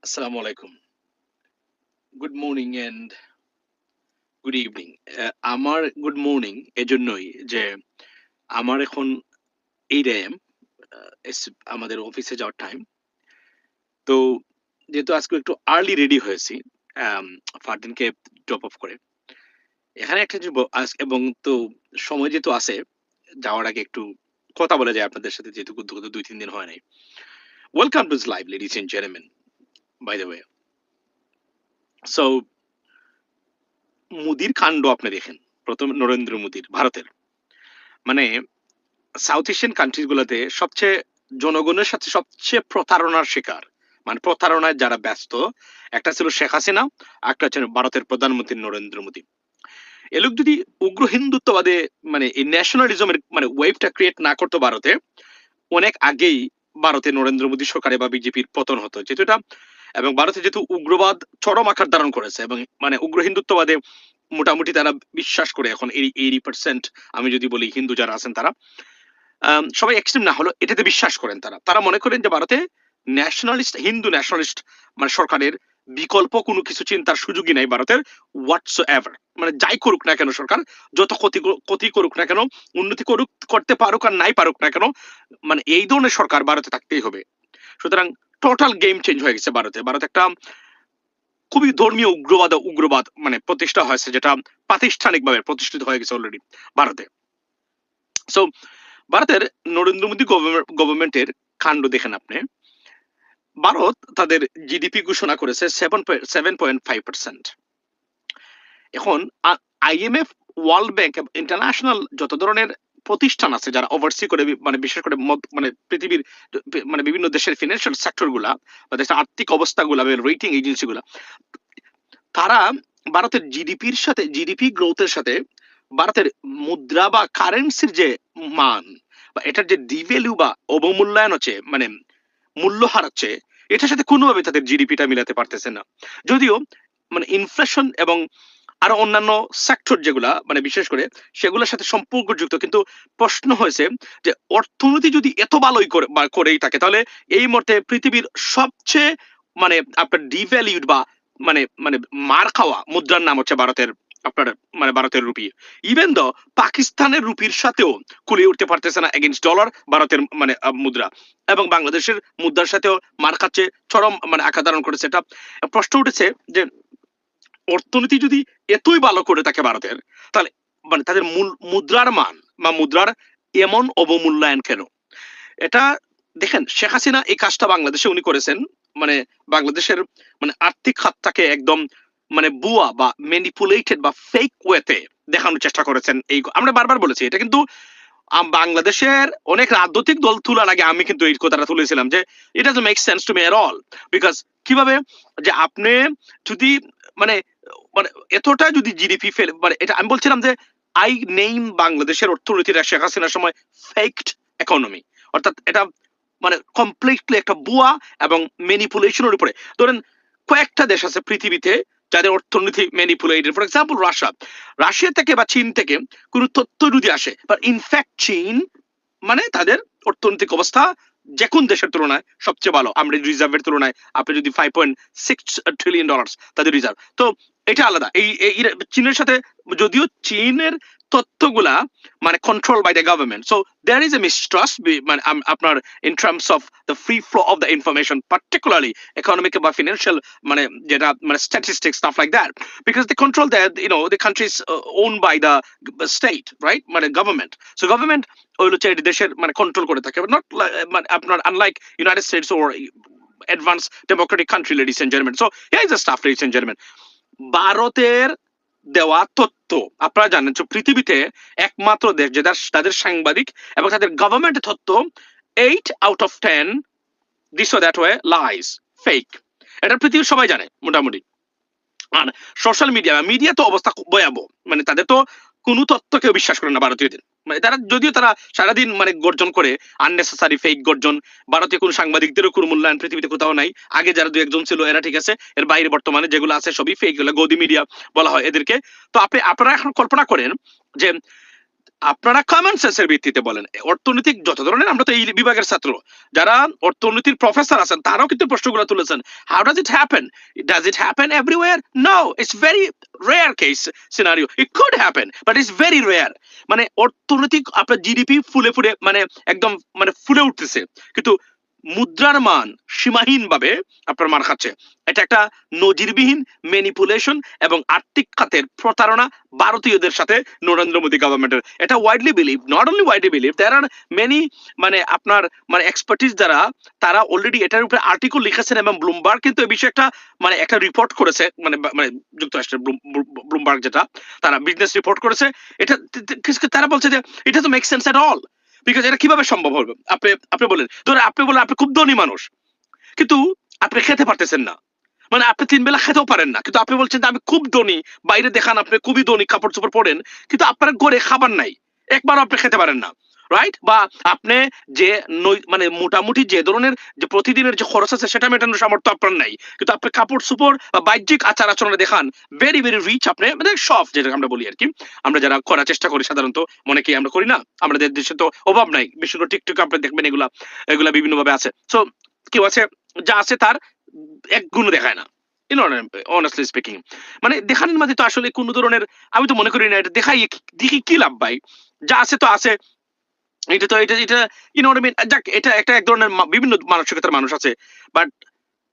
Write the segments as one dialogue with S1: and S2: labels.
S1: আসসালামু আলাইকুম। Good morning and good evening. আমার গুড মর্নিং এজন্যই যে আমার এখন 8 AM আমাদের অফিসে যাওয়ার টাইম। তো যেহেতু আজকে একটু আর্লি রেডি হয়েছি আম ফারদিনকে ড্রপ অফ করে। এখানে একটা যে এবং তো সময় যেহেতু আছে, যাওয়ার আগে একটু কথা বলা যায় আপনাদের সাথে যেহেতু গত ২-৩ দিন হয় নাই। Welcome to live ladies and gentleman by the way. So মোদির কাণ্ড আপনি দেখেন। ১ম নরেন্দ্র মোদির ভারতের। মানে সাউথ এশিয়ান কান্ট্রিজ গুলোতে সবচেয়ে জনগণের সাথে সবচেয়ে প্রতারণার শিকার মানে প্রতারণায় যারা ব্যস্ত একটা ছিল শেখ হাসিনা, একটা হচ্ছে ভারতের প্রধানমন্ত্রী নরেন্দ্র মোদী। এ লোক যদি উগ্র হিন্দুত্ববাদে মানে এই ন্যাশনালিজমের মানে ওয়েভটা ক্রিয়েট না করতো ভারতে, অনেক আগেই ভারতে নরেন্দ্র মোদী সরকারে বা বিজেপির পতন হতো, যেহেতু এটা এবং ভারতে যেহেতু উগ্রবাদ চরম আকার ধারণ করেছে এবং মানে উগ্র হিন্দুত্ববাদে মোটামুটি তারা বিশ্বাস করে এখন 80% আমি যদি বলি হিন্দু যারা আছেন তারা সবাই এক্সট্রিম না হলো এটাতে বিশ্বাস করেন তারা। তারা মনে করেন যে ভারতে ন্যাশনালিস্ট হিন্দু ন্যাশনালিস্ট মানে সরকারের বিকল্প কোনো কিছু চিন্তার সুযোগই নাই ভারতের হোয়াটসোএভার। মানে যাই করুক না কেন সরকার, যত ক্ষতি করুক না কেন, উন্নতি করতে পারুক আর নাই পারুক না কেন, মানে এই ধরনের সরকার ভারতে থাকতেই হবে। সুতরাং টোটাল গেম চেঞ্জ হয়ে গেছে ভারতে। ভারত একটা খুবই ধর্মীয় উগ্রবাদ মানে প্রতিষ্ঠা হয়েছে, যেটা প্রাতিষ্ঠানিকভাবে প্রতিষ্ঠিত হয়ে গেছে অলরেডি ভারতে। সো ভারতের নরেন্দ্র মোদী গভর্নমেন্টের কাণ্ড দেখেন আপনি। ভারত তাদের জিডিপি ঘোষণা করেছে 7.5%। এখন আইএমএফ, ওয়ার্ল্ড ব্যাংক, ইন্টারন্যাশনাল যত ধরনের প্রতিষ্ঠান আছে যারা ওভারসি করে মানে বিশেষ করে মানে পৃথিবীর মানে বিভিন্ন দেশের ফিনান্সিয়াল সেক্টর গুলা বা দেশের আর্থিক অবস্থাগুলা, রেটিং এজেন্সি গুলা, তারা ভারতের জিডিপির সাথে জিডিপি গ্রোথের সাথে ভারতের মুদ্রা বা কারেন্সির যে মান বা এটার যে ডিভ্যালু বা অবমূল্যায়ন হচ্ছে মানে মূল্য হারাচ্ছে, এটার সাথে কোনোভাবে তাদের জিডিপিটা মিলাতে পারতেছে না। যদিও মানে ইনফ্লেশন এবং আরো অন্যান্য সেক্টর যেগুলা মানে বিশেষ করে সেগুলোর সাথে সম্পর্কযুক্ত, কিন্তু প্রশ্ন হয়েছে যে অর্থনীতি যদি এত ভালোই করে বা করেই থাকে, তাহলে এই মুহূর্তে পৃথিবীর সবচেয়ে মানে আপনার ডিভ্যালিউড বা মানে মানে মার খাওয়া মুদ্রার নাম হচ্ছে ভারতের আপনার মানে ভারতের রুপি। ইভেন দ পাকিস্তানের রুপির সাথেও কুলিয়ে উঠতে পারতেছে না এগেইনস্ট ডলার ভারতের মানে মুদ্রা, এবং বাংলাদেশের মুদ্রার সাথেও মার খাচ্ছে, চরম মানে আকার ধারণ করেছে। এটা প্রশ্ন উঠেছে যে অর্থনীতি যদি এতই ভালো করে থাকে ভারতের, তাহলে মানে তাদের মূল মুদ্রার মান বা মুদ্রার এমন অবমূল্যায়ন কেন? এটা দেখেন, শেখ হাসিনা এই কাজটা বাংলাদেশে উনি করেছেন। মানে বাংলাদেশের মানে আর্থিক খাতটাকে একদম মানে বুয়া বা ম্যানিপুলেটেড বা ফেক ওয়েতে দেখানোর চেষ্টা করেছেন। এই আমরা বারবার বলেছি এটা, কিন্তু বাংলাদেশের অনেক রাজনৈতিক দল তোলার আগে আমি কিন্তু এই কথাটা তুলেছিলাম যে it doesn't make sense to me at all. Because কিভাবে যে আপনি যদি মানে মানে এতটা যদি জিডিপি ফেল মানে এটা আমি বলছিলাম যে আই নেইম বাংলাদেশের অর্থনীতিটা শেখ হাসিনার সময় ফেকড ইকোনমি, অর্থাৎ এটা মানে কমপ্লিটলি একটা বুয়া এবং ম্যানিপুলেশনের উপরে। ধরেন কয়েকটা দেশ আছে পৃথিবীতে যাদের অর্থনীতি ম্যানিপুলেটেড, ফর এক্সাম্পল রাশিয়া থেকে বা চীন থেকে কোনো তথ্য যদি আসে, বাট ইনফ্যাক্ট চীন মানে তাদের অর্থনৈতিক অবস্থা যে কোন দেশের তুলনায় সবচেয়ে ভালো। আমরা রিজার্ভের তুলনায় আপনি যদি $5.6 ট্রিলিয়ন তাদের রিজার্ভ, তো এটা আলাদা। চীনের সাথে যদিও চীনের তথ্যগুলা মানে control by the government, so there is a mistrust মানে আপনার in terms of the free flow of the information, particularly economic বা ফিনান্সিয়াল মানে যেটা মানে statistics stuff like that, because they control that the country is own by the state, right, মানে government. So government ওই হচ্ছে দেশের মানে control করে থাকে, নট মানে আপনার unlike United States or advance democratic country, ladies and gentleman. So here is the stuff, ladies and gentleman. ভারতের দেওয়া তথ্য আপনারা জানেন যে পৃথিবীতে একমাত্র দেশ যেটা তাদের সাংবাদিক এবং তাদের গভর্নমেন্টের তথ্য 8 out of 10 this that way lies, fake. এটা পৃথিবীর সবাই জানে মোটামুটি। আর সোশ্যাল মিডিয়া তো অবস্থা খুব ভয়াবহ। মানে তাদের তো কোনো তথ্য কেউ বিশ্বাস করে না ভারতীয়দের। মানে তারা যদিও তারা সারাদিন মানে গর্জন করে আননেসেসারি ফেক গর্জন, ভারতীয় কোনো সাংবাদিকদেরও কোনো মূল্যায়ন পৃথিবীতে কোথাও নাই। আগে যারা দু একজন ছিল এরা ঠিক আছে, এর বাইরে বর্তমানে যেগুলো আছে সবই ফেক, গদি মিডিয়া বলা হয় এদেরকে। তো আপনারা এখন কল্পনা করেন যে আপনারা কমন সেন্সের ভিত্তিতে বলেন। অর্থনৈতিক যত ধরনের, আমরা তো এই বিভাগের ছাত্র, যারা অর্থনীতির প্রফেসর আছেন তারাও কিন্তু প্রশ্নগুলো তুলেছেন। How does it happen? Does it happen everywhere? No, it's very rare case scenario. It could happen but it's very rare. মানে অর্থনৈতিক আপনার জিডিপি ফুলে ফুলে মানে একদম মানে ফুলে উঠতেছে, কিন্তু মুদ্রার মান সীমাহীন ভাবে আপনার মার খাচ্ছে। এটা একটা নজিরবিহীন ম্যানিপুলেশন এবং আর্থিক খাতের প্রতারণা ভারতীয়দের সাথে নরেন্দ্র মোদী গভর্নমেন্টের। এটা widely believe, not only widely believe, there are many মানে আপনার মানে এক্সপার্টিস যারা, তারা অলরেডি এটার উপরে আর্টিকেল লিখেছেন এবং ব্লুমবার্গ কিন্তু এই বিষয়ে একটা মানে একটা রিপোর্ট করেছে, মানে মানে যুক্তরাষ্ট্রের ব্লুমবার্গ যেটা তারা বিজনেস রিপোর্ট করেছে। এটা তারা বলছে যে এটা তো make sense at all, because এটা কিভাবে সম্ভব হবে? আপনি আপনি বলেন, ধরে আপনি বলেন আপনি খুব ধনী মানুষ, কিন্তু আপনি খেতে পারতেছেন না, মানে আপনি 3 বেলা খেতেও পারেন না, কিন্তু আপনি বলছেন যে আমি খুব ধনী, বাইরে দেখান আপনি খুবই ধনী, কাপড় চোপড় পরেন, কিন্তু আপনার ঘরে খাবার নাই, একবারও আপনি খেতে পারেন না, রাইট? বা আপনি যে মানে মোটামুটি যে ধরনের যে প্রতিদিনের যে খরচ আছে সেটা মেটানোর সামর্থ্য আপনার নাই, কিন্তু আপনি কাপড় চোপড় বা বাহ্যিক আচার আচরণে দেখান ভেরি ভেরি রিচ, আপনি মানে সফট যেটা আমরা বলি আর কি, আমরা যারা করার চেষ্টা করি সাধারণত, মনে কি আমরা করি না? আমাদের দেশে তো অভাব নাই, বিশেষ করে টিকটক আপনি দেখবেন এগুলা এগুলা বিভিন্ন ভাবে আছে। সো কেউ আছে যা আছে তার এক গুণ দেখায় না, অনেস্টলি স্পিকিং। মানে দেখানোর মাঝে তো আসলে কোন ধরনের, আমি তো মনে করি না এটা দেখাই দেখি কি লাভ ভাই, যা আছে তো আছে। এটা তো এটা এটা যাক, এটা একটা এক ধরনের বিভিন্ন মানসিকতার মানুষ আছে, বাট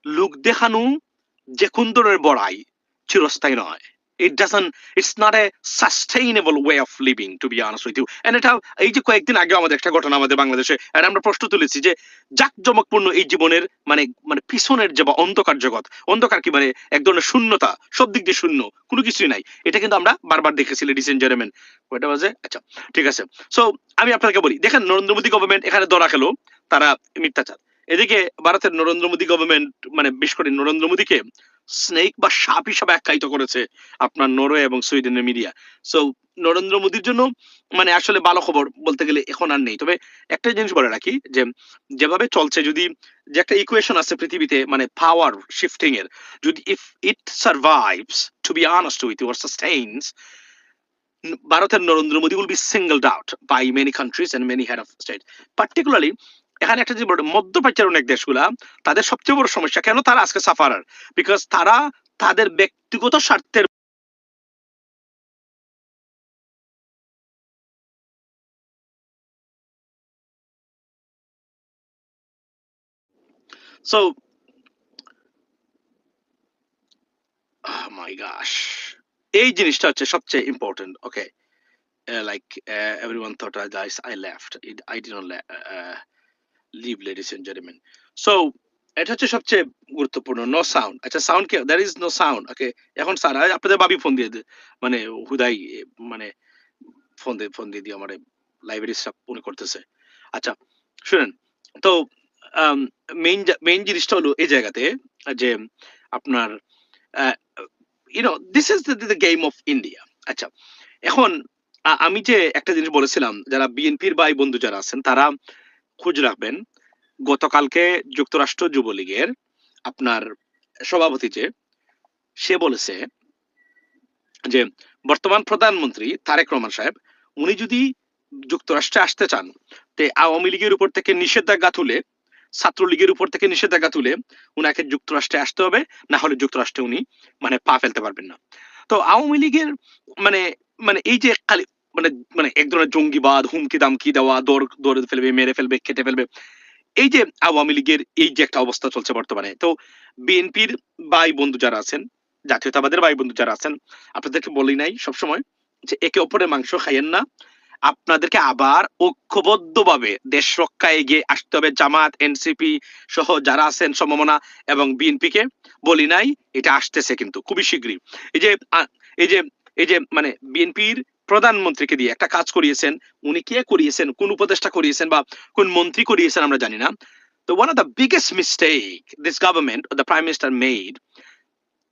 S1: লোক দেখানো যে কোন ধরনের বড়াই চিরস্থায়ী নয়। It doesn't, it's not a sustainable way of living, to be honest with you. And এটা এই যে কয়েকদিন আগে আমাদের একটা ঘটনা আমাদের বাংলাদেশে, আর আমরা প্রশ্ন তুলেছি যে জাকজমকপূর্ণ এই জীবনের মানে মানে পিছনের যে বা অন্ধকার জগৎ, অন্ধকার কি মানে এক ধরনের শূন্যতা, সব দিক দিয়ে শূন্য, কোনো কিছুই নাই, এটা কিন্তু আমরা বারবার দেখেছি লেডিস এন্ড জেন্টলম্যান। ওইটা বাজে, আচ্ছা ঠিক আছে। সো আমি আপনাকে বলি, দেখেন নরেন্দ্র মোদী গভর্নমেন্ট এখানে ধরা খেলো তারা মিথ্যাচার, এদিকে ভারতের নরেন্দ্র মোদী গভর্নমেন্ট মানে বিশেষ করে নরেন্দ্র মোদীকে স্নেক বা সাপ হিসাবে আখ্যায়িত করেছে আপনার নরওয়ে এবং সুইডেনের মিডিয়া। সো নরেন্দ্র মোদীর জন্য মানে আসলে ভালো খবর বলতে গেলে এখন আর নেই। তবে একটা জিনিস বলে রাখি যে যেভাবে চলছে, যদি যে একটা ইকুয়েশন আছে পৃথিবীতে মানে পাওয়ার শিফটিং এর, যদি if it survives, to be honest with you, or sustains, ভারতের Narendra Modi will be singled out by many countries and many head of state. Particularly এখানে একটা যে মধ্যপ্রাচ্যের অনেক দেশগুলা, তাদের সবচেয়ে বড় সমস্যা কেন তারা আজকে সাফারার, বিকজ তারা তাদের ব্যক্তিগত স্বার্থের সো মাই গাশ, এই জিনিসটা হচ্ছে সবচেয়ে important. Okay, like everyone thought I left it, I did not leave, ladies and gentlemen. So এটা হচ্ছে সবচেয়ে গুরুত্বপূর্ণ। নো সাউন্ড, আচ্ছা sound K, there is no sound। ওকে, এখন স্যার আপনাদের ভাবি ফোন দিয়ে মানে হুদাই মানে ফোন দিয়ে আমার লাইব্রেরি স্টাফ মনে করতেছে। আচ্ছা শুনেন, তো মেইন জিনিসটা হলো এই জায়গাতে যে আপনার this is the game of India. আচ্ছা এখন আমি যে একটা জিনিস বলেছিলাম, যারা বিএনপির ভাই বন্ধু যারা আছেন তারা খোঁজ রাখবেন, গতকালকে যুক্তরাষ্ট্র যুবলীগের আপনার সভাপতি যে সে বলেছে যে বর্তমান প্রধানমন্ত্রী তারেক রহমান সাহেব উনি যদি যুক্তরাষ্ট্রে আসতে চান, তে আওয়ামী লীগের উপর থেকে নিষেধাজ্ঞা তুলে, ছাত্রলীগের উপর থেকে নিষেধাজ্ঞা তুলে উনাকে যুক্তরাষ্ট্রে আসতে হবে, না হলে যুক্তরাষ্ট্রে উনি মানে পা ফেলতে পারবেন না। তো আওয়ামী লীগের মানে মানে এই যে খালি মানে মানে এক ধরনের জঙ্গিবাদ, হুমকি দামকি দেওয়া, দৌড়ে ফেলবে, মেরে ফেলবে, কেটে ফেলবে, এই যে আওয়ামী লীগের এই যে একটা অবস্থা চলছে বর্তমানে, তো বিএনপির ভাই বন্ধু যারা আছেন, জাতীয়তাবাদের ভাই বন্ধু যারা আছেন, আপনাদেরকে বলি নাই সবসময় যে একে অপরের মাংস খাইয়েন না, আপনাদেরকে আবার ঐক্যবদ্ধভাবে দেশ রক্ষায় এগিয়ে আসতে হবে। জামাত, এনসিপি সহ যারা আছেন সম্ভাবনা এবং বিএনপি কে বলি নাই, এটা আসতেছে কিন্তু খুবই শীঘ্রই। এই যে এই যে এই যে মানে বিএনপির প্রধানমন্ত্রীকে দিয়ে একটা কাজ করিয়েছেন, উনি কে করিয়েছেন, কোন উপদেষ্টা করিয়েছেন বা কোন মন্ত্রী করিয়েছেন আমরা জানি না। তো one of the biggest mistake this government or the prime minister made,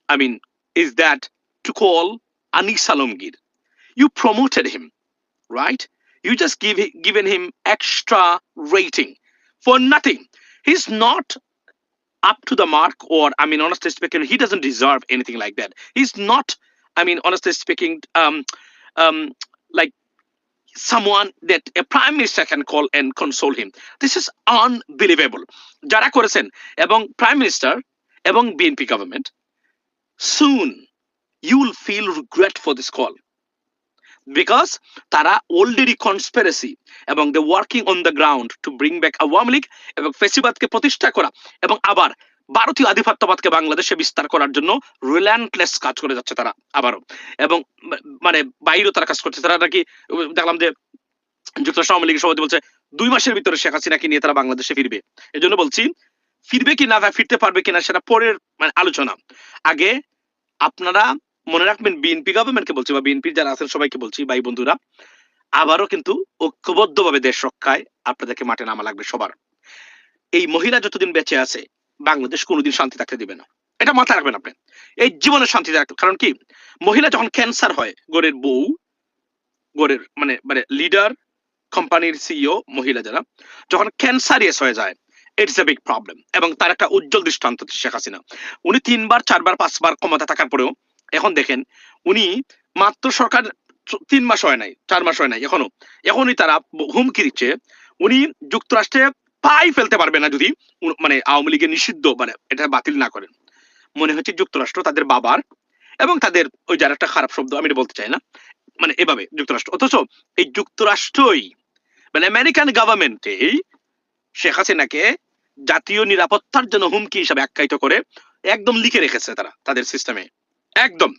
S1: I mean, is that to call Anis Salomgir. You promoted him, right? You just given him extra rating for nothing. He's not up to the mark, or I mean, honestly speaking, he doesn't deserve anything like that. He's not, I mean, honestly speaking, um, like someone that a prime minister can call and console him. This is unbelievable. যারা করেছেন এবং prime minister এবং BNP government, soon you will feel regret for this call because তারা already conspiracy এবং they working on the ground to bring back Awami League এবং ফেসিবাদকে প্রতিষ্ঠা করা এবং আবার ভারতীয় আধিপত্যবাদকে বাংলাদেশে বিস্তার করার জন্য রিল্যান্টলেস কাজ করে যাচ্ছে তারা আবারও, এবং মানে বাইরেও তারা কাজ করছে। তারা নাকি দেখলাম যে যুক্তরাষ্ট্র আওয়ামী লীগের সভাপতি বলছে 2 মাসের ভিতরে শেখ হাসিনাকে নিয়ে তারা বাংলাদেশে ফিরবে। এই জন্য বলছি ফিরবে কি না, ফিরতে পারবে কিনা সেটা পরের মানে আলোচনা। আগে আপনারা মনে রাখবেন, বিএনপি গভর্নমেন্টকে বলছি বা বিএনপির যারা আছেন সবাইকে বলছি, ভাই বন্ধুরা, আবারও কিন্তু ঐক্যবদ্ধভাবে দেশ রক্ষায় আপনাদেরকে মাঠে নামা লাগবে সবার। এই মহিলা যতদিন বেঁচে আছে বাংলাদেশ কোনোদিন শান্তি থাকতে দিবে না, এটা মাথায় রাখবেন আপনি। এই জীবনে শান্তি থাকতে, কারণ কি মহিলা যখন ক্যান্সার হয়, গড়ের বউ, গড়ের মানে মানে লিডার, কোম্পানির সিইও মহিলা যারা যখন ক্যান্সারিয়াস হয়ে যায়, ইটস এ বিগ প্রবলেম। এবং তার একটা উজ্জ্বল দৃষ্টান্ত শেখ হাসিনা। উনি 3 বার 4 বার 5 বার ক্ষমতা থাকার পরেও এখন দেখেন উনি মাত্র সরকার 3 মাস হয় নাই, 4 মাস হয় নাই, এখনই তারা হুমকি দিচ্ছে উনি যুক্তরাষ্ট্রে পাই ফেলতে পারবে না যদি মানে আওয়ামী লীগের নিষিদ্ধ মানে এটা বাতিল না করেন। মনে হচ্ছে যুক্তরাষ্ট্র তাদের বাবার এবং তাদের ওই যার একটা খারাপ শব্দ আমি এটা বলতে চাই না, মানে এভাবে যুক্তরাষ্ট্র, অথচ এই যুক্তরাষ্ট্রই মানে আমেরিকান গভর্নমেন্টেই শেখ হাসিনাকে জাতীয় নিরাপত্তার জন্য হুমকি হিসাবে আখ্যায়িত করে একদম লিখে রেখেছে তারা তাদের সিস্টেমে। একদম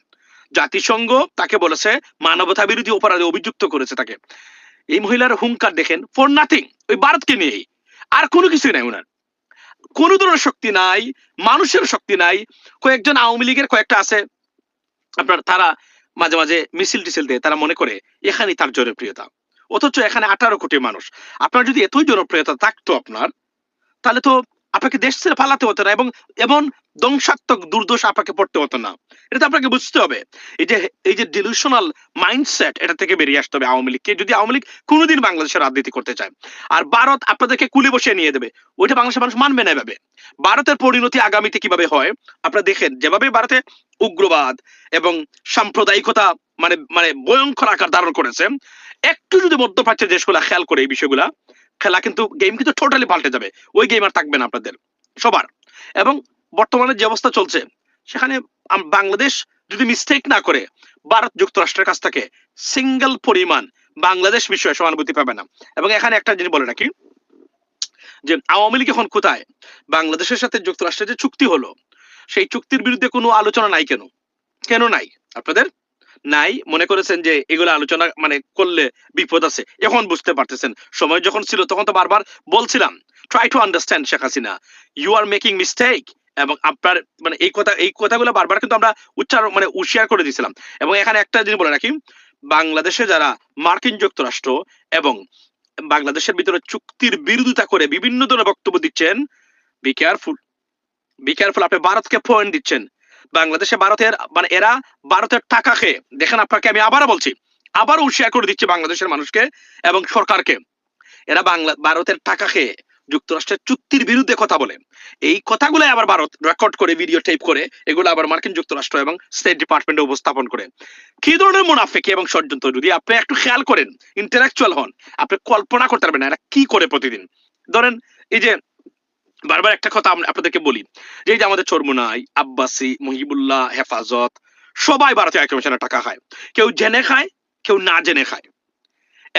S1: জাতিসংঘ তাকে বলেছে মানবতা বিরোধী অপরাধে অভিযুক্ত করেছে তাকে। এই মহিলার হুঙ্কার দেখেন, ফর নাথিং, ওই ভারতকে নিয়েই, আর কোনো কিছুই নাই ওনার। কোন ধরনের শক্তি নাই, মানুষের শক্তি নাই। কয়েকজন আওয়ামী লীগের কয়েকটা আছে আপনার, তারা মাঝে মাঝে মিছিল টিছিল দেয়, তারা মনে করে এখানেই তার জনপ্রিয়তা, অথচ এখানে 18 কোটি মানুষ। আপনার যদি এতই জনপ্রিয়তা থাকতো আপনার, তাহলে তো আপনাকে দেশ ছেড়ে পালাতে হতো না এবং এমন ধ্বংসাত্মক দুর্দশ আপনাকে পড়তে হতো না। এটা তো আপনাকে বুঝতে হবে। এই যে ডিলুশনাল মাইন্ডসেট, এটা থেকে বেরিয়ে আসতে হবে আওয়ামী লীগকে, যদি আওয়ামী লীগ কোনোদিন বাংলাদেশের রাজনীতি করতে চায়। আর ভারত আপনাদেরকে কুলে বসিয়ে নিয়ে দেবে, ওইটা বাংলাদেশের মানুষ মানবে না। এভাবে ভারতের পরিণতি আগামীতে কিভাবে হয় আপনারা দেখেন। যেভাবে ভারতে উগ্রবাদ এবং সাম্প্রদায়িকতা মানে মানে ভয়ঙ্কর আকার ধারণ করেছে, একটু যদি মধ্যপ্রাচ্যের দেশগুলা খেয়াল করে এই বিষয়গুলা, খেলা কিন্তু গেম কিন্তু টোটালি পাল্টে যাবে। ওই গেম আর থাকবে না আপনাদের সবার। এবং বর্তমানে যে অবস্থা চলছে সেখানে বাংলাদেশ যদি মিস্টেক না করে ভারত যুক্তরাষ্ট্রের কাছ থেকে সিঙ্গেল পরিমাণ বাংলাদেশ বিষয়ে সহানুভূতি পাবে না। এবং এখানে একটা জিনিস বলে রাখি যে আওয়ামী লীগ এখন কোথায়, বাংলাদেশের সাথে যুক্তরাষ্ট্রের যে চুক্তি হলো সেই চুক্তির বিরুদ্ধে কোনো আলোচনা নাই। কেন কেন নাই আপনাদের? নাই, মনে করেছেন যে এগুলো আলোচনা মানে করলে বিপদ আছে। এখন বুঝতে পারতেছেন, সময় যখন ছিল তখন তো বারবার বলছিলাম try to understand Sheikh Hasina, you are making mistake. এবং আপনার মানে এই কথাগুলো বারবার কিন্তু আমরা উচ্চারণ মানে উশিয়ার করে দিয়েছিলাম। এবং এখানে একটা জিনিস বলে রাখি, বাংলাদেশে যারা মার্কিন যুক্তরাষ্ট্র এবং বাংলাদেশের ভিতরে চুক্তির বিরোধিতা করে বিভিন্ন ধরনের বক্তব্য দিচ্ছেন, বি কেয়ারফুল, বি কেয়ারফুল। আপনি ভারতকে পয়েন্ট দিচ্ছেন, বাংলাদেশে ভারতের মানে এরা ভারতের টাকা খেয়ে দেখেন। আপনাকে আমি আবারও বলছি, আবারও শেয়ার করে দিচ্ছি বাংলাদেশের মানুষকে এবং সরকারকে, এরা ভারতের টাকা খেয়ে যুক্তরাষ্ট্রের চুক্তির বিরুদ্ধে কথা বলে। এই কথাগুলো আবার ভারত রেকর্ড করে ভিডিও টেপ করে এগুলো আবার মার্কিন যুক্তরাষ্ট্র এবং স্টেট ডিপার্টমেন্টে উপস্থাপন করে। কি ধরনের মুনাফিকি এবং ষড়যন্ত্র যদি আপনি একটু খেয়াল করেন, ইন্টেলেকচুয়াল হন, আপনি কল্পনা করতে পারবেন না এরা কি করে প্রতিদিন। ধরেন এই যে বারবার একটা কথা আপনাদেরকে বলি যে এই যে আমাদের চরমুনাই, আব্বাসী, মহিবুল্লাহ, হেফাজত সবাই ভারতীয় হাইকমিশনের টাকা খায়। কেউ জেনে খায়, কেউ না জেনে খায়,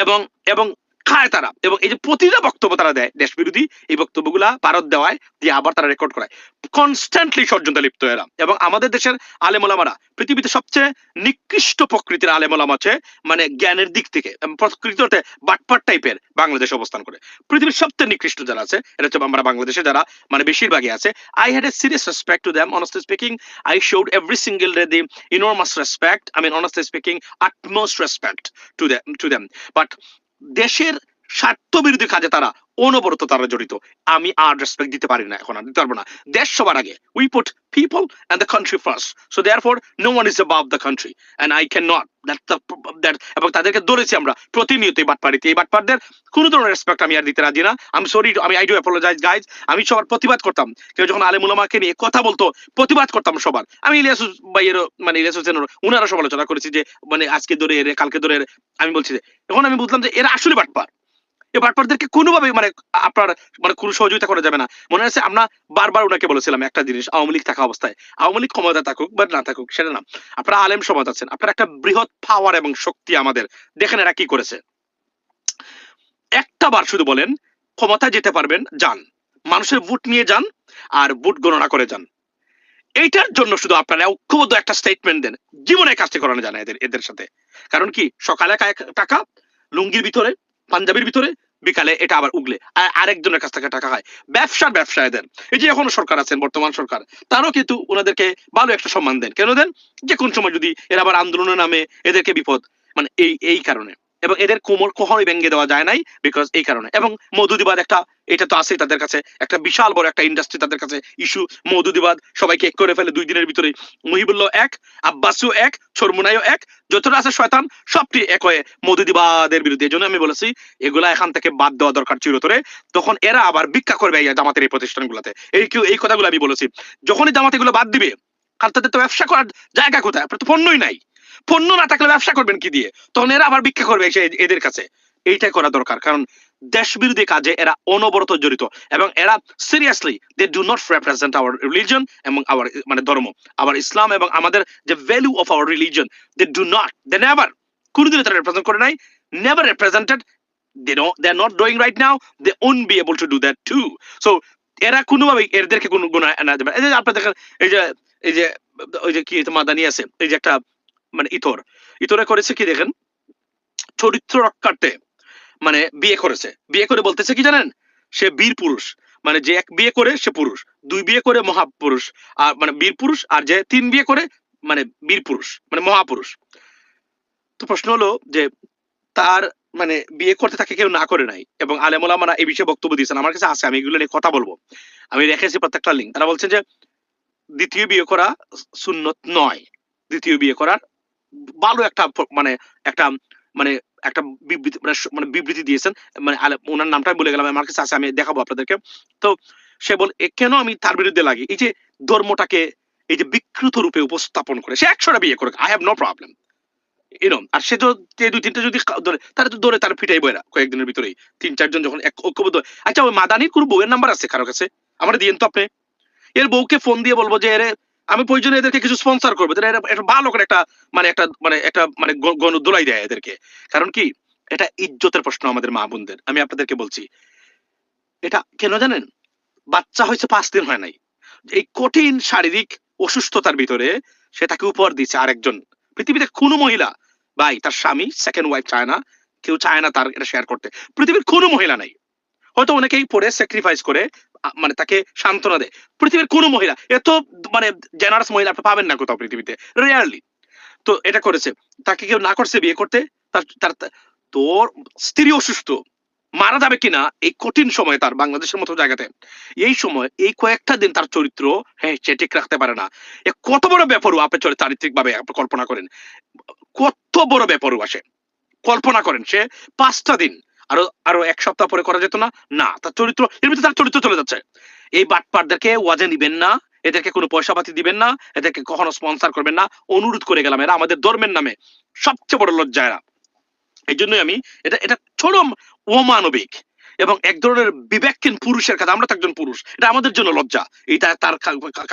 S1: এবং এবং খায় তারা। এবং এই যে প্রতিটা বক্তব্য তারা দেয় দেশ বিরোধী, এই বক্তব্যগুলা ভারত দেওয়ায় দিয়ে আবার তারা রেকর্ড করায়, কনস্ট্যান্টলি ষড়যন্ত্রে লিপ্ত এরা। এবং আমাদের দেশের আলেম ওলামারা পৃথিবীতে সবচেয়ে নিকৃষ্ট প্রকৃতির আলেম ওলামা আছে, মানে জ্ঞানের দিক থেকে প্রকৃতিতে বাটপাট টাইপের বাংলাদেশে অবস্থান করে। পৃথিবীর সবচেয়ে নিকৃষ্ট যারা আছে এটা হচ্ছে আমরা বাংলাদেশে যারা মানে বেশিরভাগই আছে। I had a serious respect to them, honestly speaking. I showed every single day the enormous respect, I mean honestly speaking utmost respect to them. But দেশের স্বার্থ বিরোধী কাজে তারা অনবরত তারা জড়িত। আমি আর রেসপেক্ট দিতে পারি না, এখন আর দিতে পারবো না। দেশ সবার আগে, we put people and the country first, so therefore no one is above the country and I can not that. এবং তাদেরকে ধরেছি আমরা প্রতিনিয়ত এই বাটপাড়িতে, এই বাটপাড়দের কোনো ধরনের রেসপেক্ট আমি আর দিতে রাজি না। আমি সরি, আমি আই ডু অ্যাপোলোজাইজ গাইজ। আমি সবার প্রতিবাদ করতাম, কেউ যখন আলেম উলামাকে নিয়ে কথা বলতো প্রতিবাদ করতাম সবার। আমি ইলিয়াস ভাইয়েরও মানে ইলিয়াস হোসেনের উনারা সমালোচনা করেছি যে মানে আজকে ধরে এর কালকে ধরে এর। আমি বলছি যে এখন আমি বুঝলাম যে এরা আসলে বাটপার। এই বাটপারদেরকে কোনোভাবে মানে আপনার মানে কোনো সহযোগিতা করা যাবে না। মনে আছে আমরা বারবার ওনাকে বলেছিলাম একটা জিনিস, আওয়ামী লীগ থাকা অবস্থায়, আওয়ামী লীগ ক্ষমতা থাকুক বা না থাকুক সেটা না, আপনারা আলেম সমাজ আছেন, আপনারা একটা বৃহৎ পাওয়ার এবং শক্তি আমাদের। দেখেন এরা কি করেছে, একটা বার শুধু বলেন ক্ষমতায় যেতে পারবেন, যান, মানুষের ভোট নিয়ে যান আর ভোট গণনা করে যান। এইটার জন্য শুধু আপনারা ঐক্যবদ্ধ একটা স্টেটমেন্ট দেন, জীবনে কাজটি করানো যায় না এদের এদের সাথে। কারণ কি সকালে টাকা লুঙ্গির ভিতরে, পাঞ্জাবির ভিতরে, বিকালে এটা আবার উগলে আরেকজনের কাছ থেকে টাকা হয়। ব্যবসা এদের। এই যে এখনো সরকার আছেন, বর্তমান সরকার, তারও কিন্তু ওনাদেরকে ভালো একটা সম্মান দেন। কেন দেন? যে কোন সময় যদি এরা আবার আন্দোলনের নামে এদেরকে বিপদ, মানে এই কারণে। এবং এদের কোমর কখনোই ভেঙে দেওয়া যায় নাই, বিকজ এই কারণে। এবং মধুদিবাদ একটা, এটা তো আছেই তাদের কাছে, একটা বিশাল বড় একটা ইন্ডাস্ট্রি তাদের কাছে ইস্যু। মধুদিবাদ সবাইকে এক করে ফেলে 2 দিনের ভিতরে। মহিবুল্লাহ এক, আব্বাসও এক, চরমুনাইও এক, যতটা আছে শয়তান সবটি এক হয়ে মধুদিবাদের বিরুদ্ধে। এই জন্য আমি বলেছি এগুলা এখান থেকে বাদ দেওয়া দরকার চিরতরে। তখন এরা আবার ভিক্ষা করবে এই জামাতের এই প্রতিষ্ঠানগুলোতে। এই কথাগুলো আমি বলেছি। যখনই জামাত এগুলো বাদ দিবে, কারণ তাদের তো ব্যবসা করার জায়গা কোথায়? আপনার তো পণ্যই নাই। পণ্য না থাকলে ব্যবসা করবেন কি দিয়ে? তখন এরা আবার ভিক্ষা করবে এদের কাছে। এইটাই করা দরকার, কারণ দেশ বিরোধী কাজে এরা অনবরত জড়িত। এবং এরা seriously they do not represent our religion এবং আওয়ার মানে ধর্ম, আওয়ার ইসলাম এবং আমাদের যে value of our religion, they do not, they never, কোনোদিনও তারা রিপ্রেজেন্ট করে নাই, never represented. they are not doing right now, they won't be able to do that too. So এরা কোনোভাবে এদেরকে কোনো গুণ আনা যাবে। এই যে আপনারা দেখেন, এই যে এই যে ওই যে কি মাদানি আছে, এই যে একটা মানে ইতরে করেছে কি দেখেন, চরিত্র রক্ষার্থে মানে বিয়ে করেছে। বিয়ে করে বলতেছে কি জানেন, সে বীর পুরুষ। মানে যে এক বিয়ে করে সে পুরুষ, 2 বিয়ে করে মহাপুরুষ, আর মানে বীর পুরুষ, আর যে 3 বিয়ে করে মানে বীর পুরুষ, মানে মহাপুরুষ। তো প্রশ্ন হলো যে তার মানে বিয়ে করতে তাকে কেউ না করে নাই, এবং আলেম ওলামারা এই বিষয়ে বক্তব্য দিয়েছেন, আমার কাছে আছে, আমি এগুলো নিয়ে কথা বলবো। আমি রেখেছি প্রত্যেকটা লিঙ্ক। তারা বলছেন যে দ্বিতীয় বিয়ে করা সুন্নত নয়, দ্বিতীয় বিয়ে করার ভালো একটা মানে একটা মানে একটা বিবৃতি মানে বিবৃতি দিয়েছেন। মানে ওনার নামটা আমি বলে গেলাম, আমার কাছে আছে, আমি দেখাবো আপনাদেরকে। তো সে বল কেন আমি তার বিরুদ্ধে লাগি, এই যে ধর্মটাকে এই যে বিকৃত রূপে উপস্থাপন করে, সে 100টা বিয়ে করে, আই হ্যাভ নো প্রবলেম, এরকম। আর সে তো 2-3টা যদি ধরে, তারা তো ধরে তার ফিটাই বইরা কয়েকদিনের ভিতরেই 3-4 জন যখন ঐক্যবদ্ধ। আচ্ছা ওই মাদানির কোন বউয়ের নাম্বার আছে কারো কাছে? আমার দিয়েন তো আপনি। এর বউকে ফোন দিয়ে বলবো যে এরে আমি প্রয়োজনে এদেরকে কিছু স্পন্সর করবো, এটা ভালো করে একটা মানে গণ দোলাই দেয় এদেরকে। কারণ কি এটা ইজ্জতের প্রশ্ন আমাদের মা বোনদের। আমি আপনাদেরকে বলছি এটা কেন জানেন, বাচ্চা হয়েছে 5 দিন হয় নাই, এই কঠিন শারীরিক অসুস্থতার ভিতরে সে তাকে উপহার দিচ্ছে আরেকজন। পৃথিবীতে কোনো মহিলা ভাই তার স্বামী সেকেন্ড ওয়াইফ চায় না, কেউ চায় না তার এটা শেয়ার করতে, পৃথিবীর কোনো মহিলা নাই। হয়তো অনেকেই পরে স্যাক্রিফাইস করে মানে তাকে সান্ত্বনা দেয়, পৃথিবীর কোনো মহিলা এত মানে জেনারেস মহিলা আপনি পাবেন না কোথাও পৃথিবীতে, রেয়ারলি। তো এটা করেছে, তাকে কেউ না করছে বিয়ে করতে, তার তোর স্ত্রী অসুস্থ, মারা যাবে কিনা এই কঠিন সময় তার, বাংলাদেশের মতো জায়গাতে এই সময় এই কয়েকটা দিন তার চরিত্র হ্যাঁ সে ঠিক রাখতে পারে না। এ কত বড় বেপরোয়া আপনি চারিত্রিক ভাবে আপনি কল্পনা করেন, কত বড় বেপরোয়া সে, কল্পনা করেন। সে 5টা দিন, আরো আরো 1 সপ্তাহ পরে করা যেত না? না, তার চরিত্র এর ভিতরে তার চরিত্র চলে যাচ্ছে। এই বাটপারদেরকে ওয়াজে নিবেন না, এদেরকে কোনো পয়সা পাতি দিবেন না, এদেরকে কখনো স্পন্সর করবেন না, অনুরোধ করে গেলাম। এরা আমাদের ধর্মের নামে সবচেয়ে বড় লজ্জা এরা। এই জন্যই আমি এটা এটা চরম অমানবিক এবং এক ধরনের বিবেকহীন পুরুষের কাজ। আমরা তো একজন পুরুষ, এটা আমাদের জন্য লজ্জা এইটা তার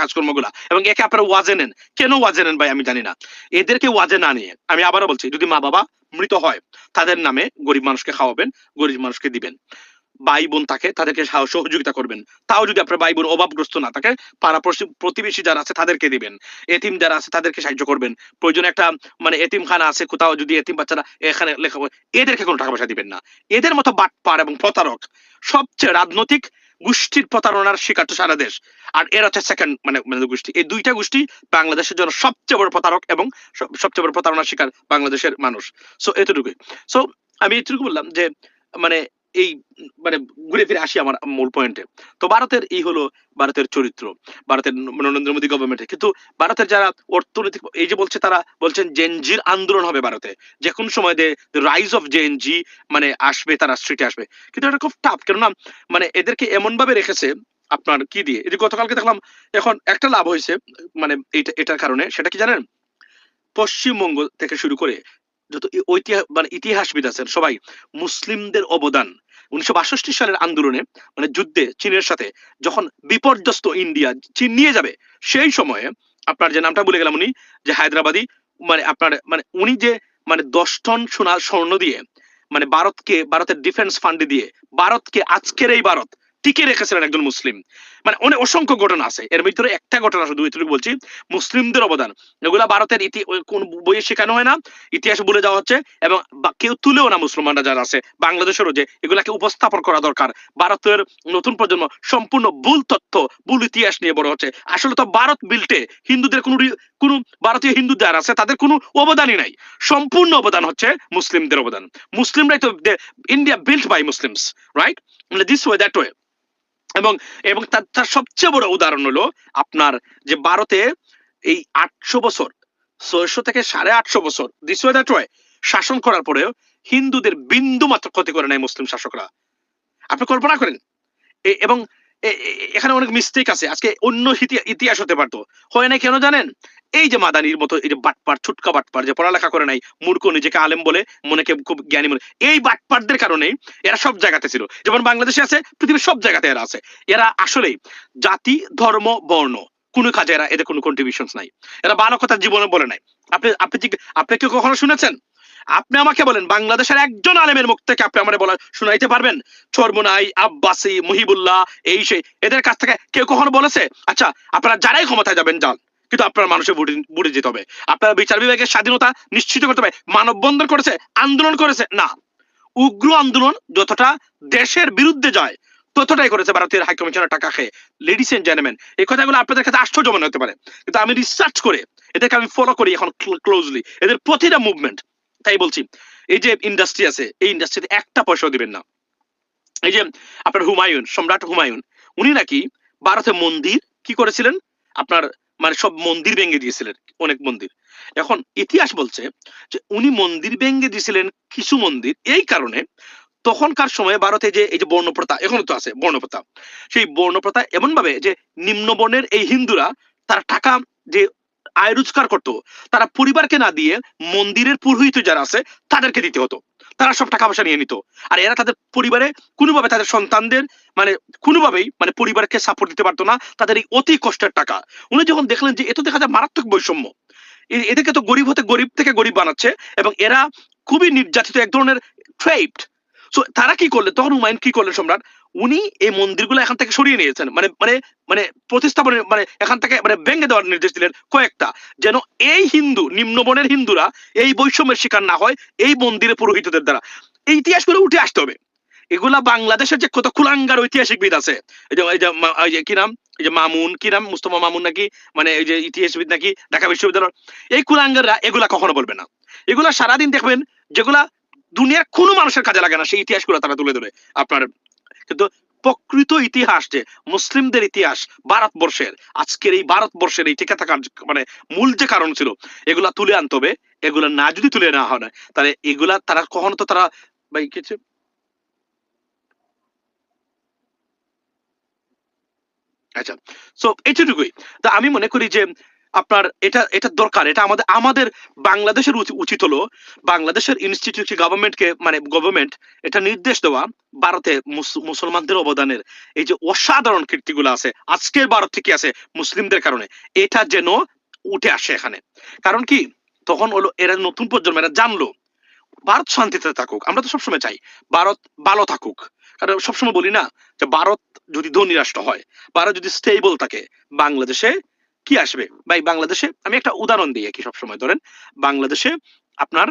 S1: কাজকর্মগুলা। এবং একে আপনারা ওয়াজে নেন, কেন ওয়াজে নেন ভাই আমি জানি না। এদেরকে ওয়াজে না নিয়ে আমি আবারও বলছি, যদি মা বাবা মৃত হয় তাদের নামে গরিব মানুষকে খাওয়াবেন, গরিব মানুষকে দিবেন। ভাই বোন থাকে তাদেরকে সহযোগিতা করবেন, তাও যদি আপনার ভাই বোন অভাবগ্রস্ত না থাকে পাড়া প্রতিবেশী যারা আছে তাদেরকে দিবেন, এতিম যারা আছে তাদেরকে সাহায্য করবেন। প্রয়োজনে একটা মানে এতিমখানা আছে কোথাও, যদি এতিম বাচ্চারা এখানে লেখা, এদেরকে কোনো টাকা পয়সা দিবেন না। এদের মতো বাটপার এবং প্রতারক সবচেয়ে রাজনৈতিক গোষ্ঠীর প্রতারণার শিকার তো সারা দেশ। আর এর হচ্ছে সেকেন্ড মানে গোষ্ঠী, এই 2টা গোষ্ঠী বাংলাদেশের জন্য সবচেয়ে বড় প্রতারক এবং সবচেয়ে বড় প্রতারণার শিকার বাংলাদেশের মানুষ। সো এতটুকুই। সো আমি এতটুকু বললাম যে মানে এই মানে ঘুরে ফিরে আসি আমার মূল পয়েন্টে। তো ভারতের এই হলো ভারতের চরিত্র, ভারতের নরেন্দ্র মোদী গভর্নমেন্টের। কিন্তু ভারতের যারা অর্থনৈতিক এই যে বলছে, তারা বলছেন জেনজির আন্দোলন হবে ভারতে, যে কোন সময় রাইজ অফ জেএনজি মানে আসবে, তারা স্ট্রিটে আসবে। কিন্তু এটা খুব টাফ, কেননা মানে এদেরকে এমন ভাবে রেখেছে আপনার কি দিয়ে। এই যে গতকালকে দেখলাম, এখন একটা লাভ হয়েছে মানে এটার কারণে, সেটা কি জানেন? পশ্চিমবঙ্গ থেকে শুরু করে যত মানে ইতিহাসবিদ আছেন সবাই মুসলিমদের অবদান 1962 সালের আন্দোলনে, মানে যুদ্ধে চীনের সাথে যখন বিপর্যস্ত ইন্ডিয়া চীন নিয়ে যাবে, সেই সময়ে আপনার যে নামটা ভুলে গেলাম, উনি যে হায়দ্রাবাদী, মানে আপনার মানে উনি যে মানে 10 টন সোনা স্বর্ণ দিয়ে মানে ভারতের ডিফেন্স ফান্ডে দিয়ে ভারতকে, আজকের এই ভারত টিকে রেখেছিলেন একজন মুসলিম। মানে অনেক অসংখ্য ঘটনা আছে, এর ভিতরে একটা ঘটনা শুধু এটুকু বলছি, মুসলিমদের অবদান। এগুলা ভারতের কোন বইয়ে শেখানো হয় না, ইতিহাস বলে যাওয়া হচ্ছে, এবং কেউ তুলেও না মুসলমানরা যারা আছে বাংলাদেশেরও, যে এগুলাকে উপস্থাপন করা দরকার। ভারতের নতুন প্রজন্ম সম্পূর্ণ ভুল তথ্য, ভুল ইতিহাস নিয়ে বড় হচ্ছে। আসলে তো ভারত বিল্টে হিন্দুদের কোনো ভারতীয় হিন্দু যারা আছে তাদের কোনো অবদানই নাই, সম্পূর্ণ অবদান হচ্ছে মুসলিমদের অবদান। মুসলিমরাই তো, India built by Muslims, right? This way that way. এবং এবং তার সবচেয়ে বড় উদাহরণ হলো আপনার যে ভারতে এই 800 বছর, 600 থেকে 850 বছর দিস ওয়ে দ্যাট ওয়ে শাসন করার পরেও হিন্দুদের বিন্দু মাত্র ক্ষতি করে নাই মুসলিম শাসকরা। আপনি কল্পনা করেন। এবং এখানে অনেক মিস্টেক আছে, আজকে অন্য ইতিহাস হতে পারতো, হয় না কেন জানেন? এই যে মাদানির মতো এই যে বাটপার, ছুটকা বাটপার, যে পড়ালেখা করে নাই, মূর্খ, নিজেকে আলেম বলে, মনেকে খুব জ্ঞানী মনে, এই বাটপারদের কারণেই এরা সব জায়গাতে ছিল। যেমন বাংলাদেশে আছে, পৃথিবীর সব জায়গাতে এরা আছে। এরা আসলেই জাতি, ধর্ম, বর্ণ কোনো কাজে এদের কোনো কন্ট্রিবিউশন নাই। এরা ভালো কথা জীবনে বলে নাই। আপনি আপনি আপনি কি কখনো শুনেছেন? আপনি আমাকে বলেন, বাংলাদেশের একজন আলেমের মুখ থেকে আপনি আমার বলা শুনাইতে পারবেন? চরমোনাই, আব্বাসী, মুহিবুল্লাহ, এই সেই, এদের কাছ থেকে কেউ কখনো বলেছে আচ্ছা আপনারা যারাই ক্ষমতায় যাবেন যান, কিন্তু আপনার মানুষের বুড়ে যেতে হবে, আপনারা বিচার বিভাগের স্বাধীনতা নিশ্চিত করতে হবে? মানববন্ধন করেছে, আন্দোলন করেছে? না। উগ্র আন্দোলন যতটা দেশের বিরুদ্ধে যায় ততটাই করেছে ভারতীয় হাইকমিশনের টাকা খেয়ে। লেডিস এন্ড জেন্টলম্যান, এই কথাগুলো আপনাদের কাছে আশ্চর্য মনে হতে পারে, কিন্তু আমি রিসার্চ করে এদেরকে আমি ফলো করি এখন ক্লোজলি, এদের প্রতিটা মুভমেন্ট। তাই বলছি, এই যে ইন্ডাস্ট্রি আছে, এই ইন্ডাস্ট্রিতে একটা পয়সাও দিবেন না। এই যে আপনার হুমায়ুন, সম্রাট হুমায়ুন, উনি নাকি ভারতে মন্দির কি করেছিলেন, আপনার মানে সব মন্দির ভেঙে দিয়েছিলেন, অনেক মন্দির। এখন ইতিহাস বলছে যে উনি মন্দির ভেঙে দিয়েছিলেন কিছু মন্দির এই কারণে, তখনকার সময়ে ভারতে যে এই যে বর্ণপ্রথা, এখনো তো আছে বর্ণপ্রথা, সেই বর্ণপ্রথা এমন ভাবে যে নিম্ন বর্ণের এই হিন্দুরা তারা টাকা যে আয় রোজগার করতো, তারা পরিবারকে না দিয়ে মন্দিরের পুরোহিত যারা আছে তাদেরকে দিতে হতো, তারা সব টাকা পয়সা নিয়ে নিত। আর এরা তাদের পরিবারে কোনোভাবে তাদের সন্তানদের মানে কোনোভাবেই মানে পরিবারকে সাপোর্ট দিতে পারতো না, তাদের এই অতি কষ্টের টাকা। উনি যখন দেখলেন যে এত দেখা যায় মারাত্মক বৈষম্য, এদেরকে তো গরিব হতে, গরিব থেকে গরিব বানাচ্ছে, এবং এরা খুবই নির্যাতিত, এক ধরনের ট্রেপড। সো তারা কি করলেন, তখন হুমায়ুন কি করলেন সম্রাট, উনি এই মন্দিরগুলো এখান থেকে সরিয়ে নিয়েছেন, মানে মানে মানে প্রতিস্থাপনের মানে এখান থেকে মানে ভেঙে দেওয়ার নির্দেশ দিলেন কয়েকটা, যেন এই হিন্দু নিম্নবর্ণের হিন্দুরা এই বৈষম্যের শিকার না হয় এই মন্দিরে পুরোহিতদের দ্বারা। এই ইতিহাসগুলো উঠে আসতে হবে। এগুলা বাংলাদেশের যে কত কুলাঙ্গার ঐতিহাসিকবিদ আছে, এই যে কি নাম, এই যে মামুন, কি নাম, মুস্তফা মামুন নাকি, মানে এই যে ইতিহাসবিদ নাকি ঢাকা বিশ্ববিদ্যালয়, এই কুলাঙ্গাররা এগুলা কখনো বলবে না। এগুলা সারাদিন দেখবেন যেগুলা দুনিয়ার কোনো মানুষের কাজে লাগে না, সেই ইতিহাসগুলো তারা তুলে ধরে আপনার। কিন্তু প্রকৃত ইতিহাস যে মুসলিমদের ইতিহাস, ভারতবর্ষের আজকের এই ভারতবর্ষের এই টিকে থাকার মানে মূল যে কারণ ছিল, এগুলা তুলে আনতে হবে। এগুলা না যদি তুলে নেওয়া হয়, তাহলে এগুলা তারা কখনো তো তারা ভাই কিছু আচ্ছা। সো এটুকুই। তা আমি মনে করি যে আপনার এটা এটা দরকার, এটা আমাদের আমাদের বাংলাদেশের উচিত হলো বাংলাদেশের ইনস্টিটিউট গভর্নমেন্টকে মানে গভর্নমেন্ট এটা নির্দেশ দেওয়া, ভারতে মুসলমানদের অবদানের এই যে অসাধারণ কীর্তিগুলো আছে আজকের ভারত থেকে আছে মুসলিমদের কারণে, এটা যেন উঠে আসে এখানে। কারণ কি, তখন হলো এরা নতুন প্রজন্ম, এরা জানলো ভারত শান্তিতে থাকুক, আমরা তো সবসময় চাই ভারত ভালো থাকুক। কারণ সবসময় বলি না যে ভারত যদি ধনী রাষ্ট্র হয়, ভারত যদি স্টেবল থাকে, বাংলাদেশে কি আসবে ভাই? বাংলাদেশে আমি একটা উদাহরণ দিই কি, সবসময় ধরেন বাংলাদেশে আপনার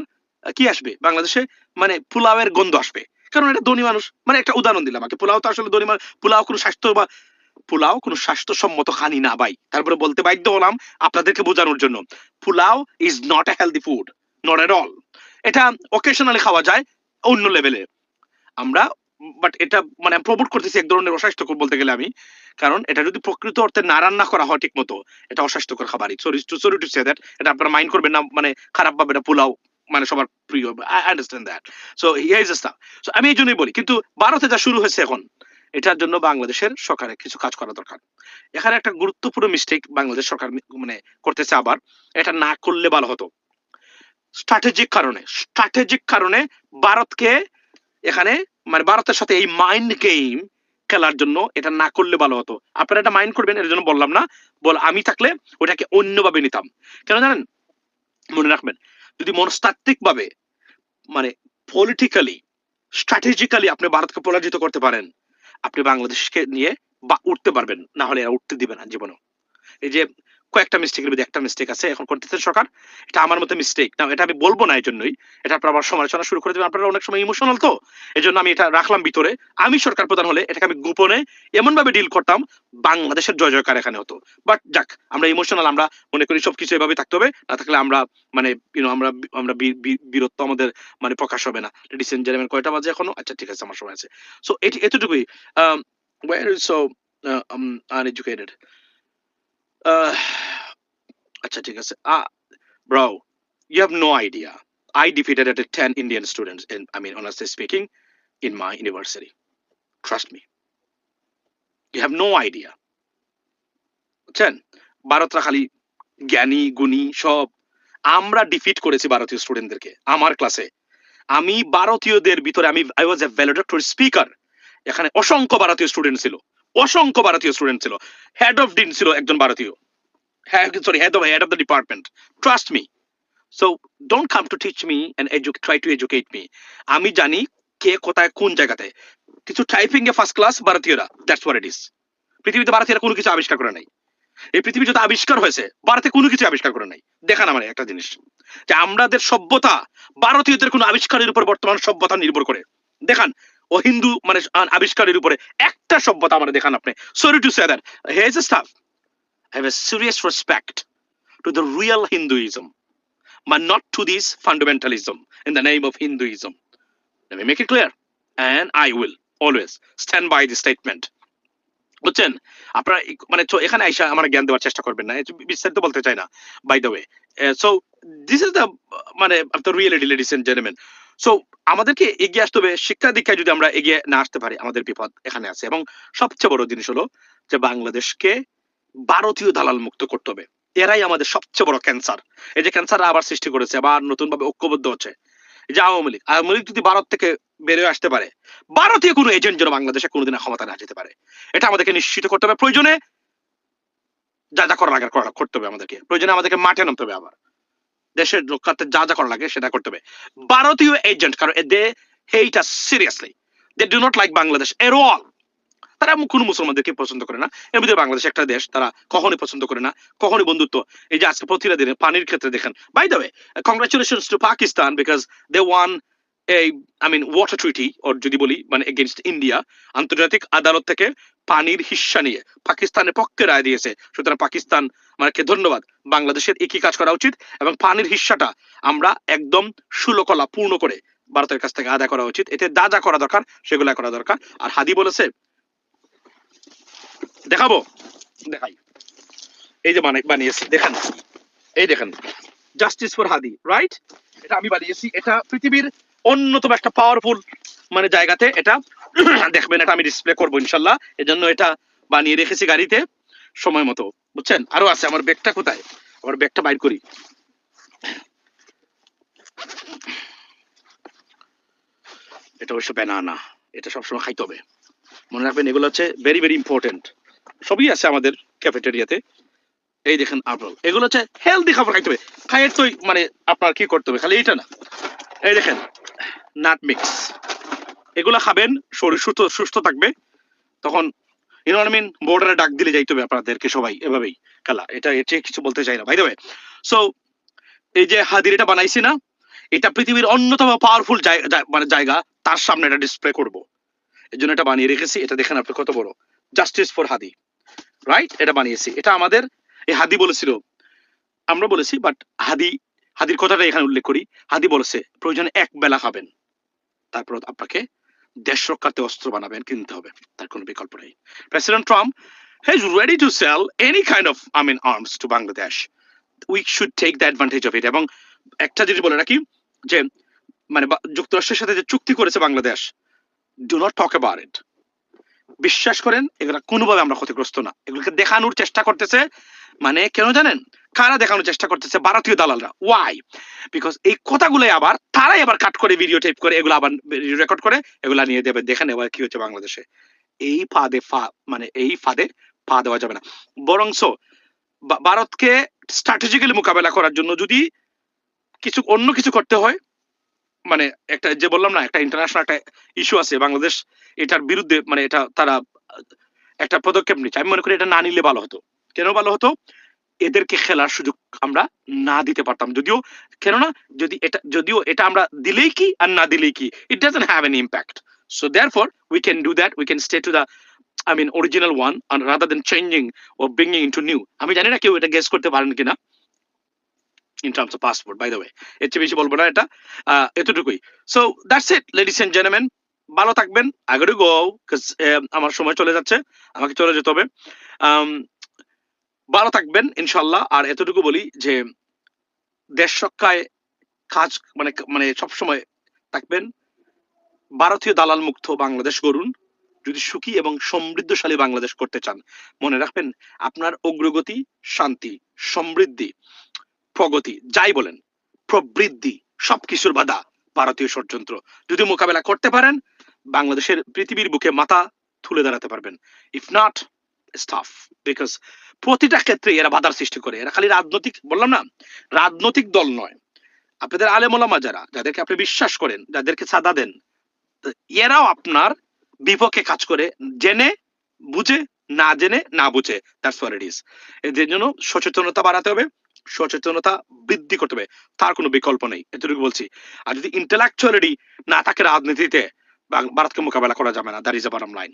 S1: কি আসবে, বাংলাদেশে মানে পোলাওয়ের গন্ধ আসবে, কারণ এটা ধনী মানুষ। মানে একটা উদাহরণ দিলাম, পোলাও তো আসলে ধনী মানুষ, পোলাও কোনো স্বাস্থ্য বা পোলাও কোনো স্বাস্থ্যসম্মত খানি না ভাই। তারপরে বলতে বাধ্য হলাম আপনাদেরকে বোঝানোর জন্য, pulao is not a healthy food, not at all. এটা অকেশনালি খাওয়া যায় অন্য লেভেলে। আমরা বাট এটা মানে প্রমোট করতেছি এক ধরনের অস্বাস্থ্যকর বলতে গেলে আমি, কারণ এটা যদি প্রকৃত অর্থে না রান্না করা হয় ঠিক মতো, এটা অস্বাস্থ্যকর খাবারই। সরি টু সে দ্যাট, এটা আপনারা মাইন্ড করবেন না, মানে খারাপ ভাবে এটা পোলাও মানে সবার প্রিয়, I understand that. So here is the staff. So আমি এই জন্যই বলি, কিন্তু ভারতে যা শুরু হয়েছে এখন, এটার জন্য বাংলাদেশের সরকারের কিছু কাজ করা দরকার। এখানে একটা গুরুত্বপূর্ণ মিস্টেক বাংলাদেশ সরকার মানে করতেছে আবার, এটা না করলে ভালো হতো। স্ট্র্যাটেজিক কারণে ভারতকে এখানে মানে ভারতের সাথে এই মাইন্ড গেম খেলার জন্য এটা না করলে ভালো হতো। আপনারা এটা মাইন্ড করবেন, এর জন্য বললাম না, আমি থাকলে ওটাকে অন্যভাবে নিতাম। কেন জানেন? মনে রাখবেন, যদি মনস্তাত্ত্বিক ভাবে মানে পলিটিক্যালি স্ট্র্যাটেজিক্যালি আপনি ভারতকে পরাজিত করতে পারেন, আপনি বাংলাদেশকে নিয়ে বা উঠতে পারবেন, না হলে এরা উঠতে দিবে না জীবনে। এই যে কয়েকটা মিস্টেকের মধ্যে একটা মিস্টেক আছে এখন করতেছে সরকার, এটা আমার মতে মিস্টেক না, এটা আমি বলবো না এই জন্যই, এটা আপনারা আবার সমালোচনা শুরু করে দেবেন, আপনারা অনেক সময় ইমোশনাল তো, এই জন্য আমি এটা রাখলাম ভিতরে। আমি সরকার প্রধান হলে এটাকে আমি গোপনে এমন ভাবে ডিল করতাম, বাংলাদেশের জয় জয়কার এখানে হতো। বাট যাক, আমরা ইমোশনাল, আমরা মনে করি সবকিছু এভাবে থাকতে হবে, না থাকলে আমরা মানে আমরা আমরা বীরত্ব আমাদের মানে প্রকাশ হবে না। লেডিস এন্ড জেন্টলম্যান, কয়টা বাজে এখনো? আচ্ছা ঠিক আছে, আমার সময় আছে। সো এতটুকুই। Where is so uneducated. আচ্ছা ঠিক আছে। Bro, you have no idea. I defeated at 10 Indian students in, I mean, honestly speaking, in my university. Trust me. You have no idea. বুঝছেন? ভারতরা খালি জ্ঞানী গুণী সব, আমরা ডিফিট করেছি ভারতীয় স্টুডেন্টদেরকে আমার ক্লাসে। আমি ভারতীয়দের ভিতরে আই ওয়াজ এ ভ্যালেডিক্টরি স্পিকার। এখানে অসংখ্য ভারতীয় স্টুডেন্ট ছিল, হেড অফ ডিন ছিল একজন ভারতীয়, head of the department. Trust me. So don't come to teach me and try to educate me. আমি জানি কে কোথায় কোন জায়গাতে। কিছু টাইপিং এ ফার্স্ট ক্লাস ভারতীয়রা, দ্যাটস হোয়াট ইট ইজ। পৃথিবীতে ভারতীয়রা কোনো কিছু আবিষ্কার করে নাই। এই পৃথিবী যত আবিষ্কার হয়েছে, ভারতে কোনো কিছু আবিষ্কার করে নাই। দেখান আমার একটা জিনিস, যে আমাদের সভ্যতা ভারতীয়দের কোনো আবিষ্কারের উপর বর্তমান সভ্যতা নির্ভর করে। দেখান, ও হিন্দু মানে আবিষ্কারের উপরে একটা সভ্যতা আমার দেখান আপনি। Sorry to say that, here is the staff. I have a serious respect to the real Hinduism, but not to this fundamentalism in the name of Hinduism. Let me make it clear, and I will always stand by this statement. বুঝছেন? আপনারা মানে এখানে আইসা আমার জ্ঞান দেওয়ার চেষ্টা করবেন না, বিস্তারিত বলতে চাই না, by the way. So this is the মানে the reality, ladies and gentleman. সো আমাদেরকে এগিয়ে আসতে হবে। শিক্ষা দীক্ষায় যদি আমরা এগিয়ে না আসতে পারি, আমাদের বিপদ এখানে আছে। এবং সবচেয়ে বড় জিনিস হলো যে বাংলাদেশকে ভারতীয় দালাল মুক্ত করতে হবে। এরাই আমাদের সবচেয়ে বড় ক্যান্সার। এই যে ক্যান্সার আবার সৃষ্টি করেছে, আবার নতুন ভাবে ঐক্যবদ্ধ হচ্ছে, এই যে আওয়ামী লীগ যদি ভারত থেকে বেরিয়ে আসতে পারে, ভারতীয় কোনো এজেন্ট যেন বাংলাদেশে কোনোদিন ক্ষমতা না যেতে পারে, এটা আমাদেরকে নিশ্চিত করতে হবে। প্রয়োজনে যা যা করা লাগে করতে হবে আমাদেরকে, প্রয়োজনে আমাদেরকে মাঠে নামতে হবে, আবার দেশের রক্ষার্থে যা যা করা লাগে সেটা করতে হবে। ভারতীয় এজেন্ট, কারণ they hate us seriously, they do not like Bangladesh at all. তারা কোনো মুসলমানদেরকে পছন্দ করে না। এর ভিতরে বাংলাদেশ একটা দেশ, তারা কখনোই পছন্দ করে না, কখনোই বন্ধুত্ব। এই যে আজকে প্রতিটা দিনে পানির ক্ষেত্রে দেখেন, by the way, congratulations to Pakistan, because they won water treaty, or যদি বলি মানে এগেইনস্ট ইন্ডিয়া। আন্তর্জাতিক আদালত থেকে পানির হিস্সা নিয়ে পাকিস্তানের পক্ষে রায় দিয়েছে। সুতরাং পাকিস্তান মানে ধন্যবাদ। বাংলাদেশের একই কাজ করা উচিত, এবং পানির হিস্সাটা আমরা একদম সুলকলা পূর্ণ করে ভারতের কাছ থেকে আদায় করা উচিত। এতে যা যা করা দরকার সেগুলো করা দরকার। আর হাদি বলেছে, দেখাবো, দেখাই, এই যে বানিয়েছি, দেখেন, এই দেখেন, জাস্টিস ফর হাদি, রাইট? এটা আমি বানিয়েছি। এটা পৃথিবীর অন্যতম একটা পাওয়ারফুল মানে জায়গাতে এটা দেখবেন, এটা আমি ডিসপ্লে করবো ইনশাল্লাহ। এজন্য এটা বানিয়ে রেখেছি গাড়িতে সময় মতো, বুঝছেন? আরো আছে। আমার ব্যাগটা কোথায়? আমার ব্যাগটা বাইর করি। এটা অবশ্য ব্যানানা, এটা সবসময় খাইতে হবে, মনে রাখবেন। এগুলো হচ্ছে ভেরি ভেরি ইম্পর্টেন্ট। সবই আছে আমাদের ক্যাফেটেরিয়াতে। এই দেখেন আপেল, এগুলো হচ্ছে হেলদি খাবার খাইতে হবে। খাইয়ের তো মানে আপনার কি করতে হবে, খালি এইটা না। এই দেখেন নাট মিক্স, এগুলা খাবেন, শরীর সুস্থ থাকবে। তখন ইউনোমিন বর্ডারে ডাক দিলে যাইতে হবে আপনাদেরকে সবাই এভাবেই খেলা। এটা এর চেয়ে কিছু বলতে চাই না, ভাই দেবে। সো এই যে হাদির এটা বানাইছি না, এটা পৃথিবীর অন্যতম পাওয়ারফুল মানে জায়গা, তার সামনে এটা ডিসপ্লে করব, এই জন্য এটা বানিয়ে রেখেছি। এটা দেখেন আপনি কত বড়, জাস্টিস ফর হাদি, রাইট? এটা বানিয়েছি। এটা আমাদের এই হাদি বলেছিল, আমরা বলেছি, বাট হাদির কথাটা এখানে উল্লেখ করি। হাদি বলেছে প্রয়োজনে এক বেলা খাবেন, তারপর আপনাকে দেশ রক্ষার্থে অস্ত্র বানাবেন, কিনতে হবে, তার কোনো বিকল্প নেই। President Trump is ready to sell any kind of arms to Bangladesh. We should take the advantage of it. এবং একটা জিনিস বলে রাখি যে মানে যুক্তরাষ্ট্রের সাথে যে চুক্তি করেছে Bangladesh, do not talk about it. বিশ্বাস করেন এগুলা কোনোভাবে আমরা ক্ষতিগ্রস্ত না। এগুলোকে দেখানোর চেষ্টা করতেছে, মানে কেন জানেন কারা দেখানোর চেষ্টা করতেছে? ভারতীয় দালালরা। ওয়াই? বিকজ এই কথাগুলো আবার তারাই আবার কাট করে ভিডিও টেপ করে এগুলো আবার রেকর্ড করে এগুলা নিয়ে দেবে, দেখেন এবার কি হচ্ছে বাংলাদেশে। এই ফাঁদে মানে এই ফাঁদে পা দেওয়া যাবে না। বরংস ভারতকে স্ট্র্যাটেজিক্যালি মোকাবেলা করার জন্য যদি কিছু অন্য কিছু করতে হয়, মানে একটা যে বললাম না একটা ইন্টারন্যাশনাল একটা ইস্যু আছে, বাংলাদেশ এটার বিরুদ্ধে মানে এটা তারা একটা পদক্ষেপ নিচ্ছে, আমি মনে করি এটা না নিলে ভালো হতো। কেন ভালো হতো? এদেরকে খেলার সুযোগ আমরা না দিতে পারতাম। যদিও এটা আমরা দিলেই কি আর না দিলেই কি, it doesn't have any impact. So therefore we can do that, we can stay to the original one and rather than changing or bringing into new. আমি জানি না কেউ এটা গেস করতে পারেন কিনা in terms of passport, by the way. এর চেয়ে বেশি বলবো না, এটা এতটুকুই। So that's it, ladies and gentlemen. ভালো থাকবেন। I gotta go because আমার সময় চলে যাচ্ছে, আমাকে চলে যেতে হবে। ভালো থাকবেন ইনশাল্লাহ। আর এতটুকু বলি যে দেশ রক্ষায় কাজ মানে সবসময় থাকবেন। ভারতীয় দালাল মুক্ত বাংলাদেশ গড়ুন যদি সুখী এবং সমৃদ্ধশালী বাংলাদেশ করতে চান। মনে রাখবেন আপনার অগ্রগতি, শান্তি, সমৃদ্ধি, প্রগতি, যাই বলেন, প্রবৃদ্ধি, সবকিছুর বাধা ভারতীয় ষড়যন্ত্র। যদি মোকাবেলা করতে পারেন বাংলাদেশের পৃথিবীর বুকে মাথা তুলে দাঁড়াতে পারবেন। If not, it's tough, because প্রতিটা ক্ষেত্রে এরা বাধার সৃষ্টি করে। এরা খালি রাজনৈতিক, বললাম না রাজনৈতিক দল নয়, আপনাদের আলেম ওলামা যাদেরকে আপনি বিশ্বাস করেন, যাদেরকে সাদা দেন, এরাও আপনার বিপক্ষে কাজ করে, জেনে বুঝে, না জেনে না বুঝে। That's what it is. এদের জন্য সচেতনতা বাড়াতে হবে, সচেতনতা বৃদ্ধি করতে হবে, তার কোনো বিকল্প নেই, এতটুকু বলছি। আর যদি ইন্টেলেকচুয়ালিটি না থাকে রাজনীতিতে, ভারতকে মোকাবেলা করা যাবে না। That is the bottom line.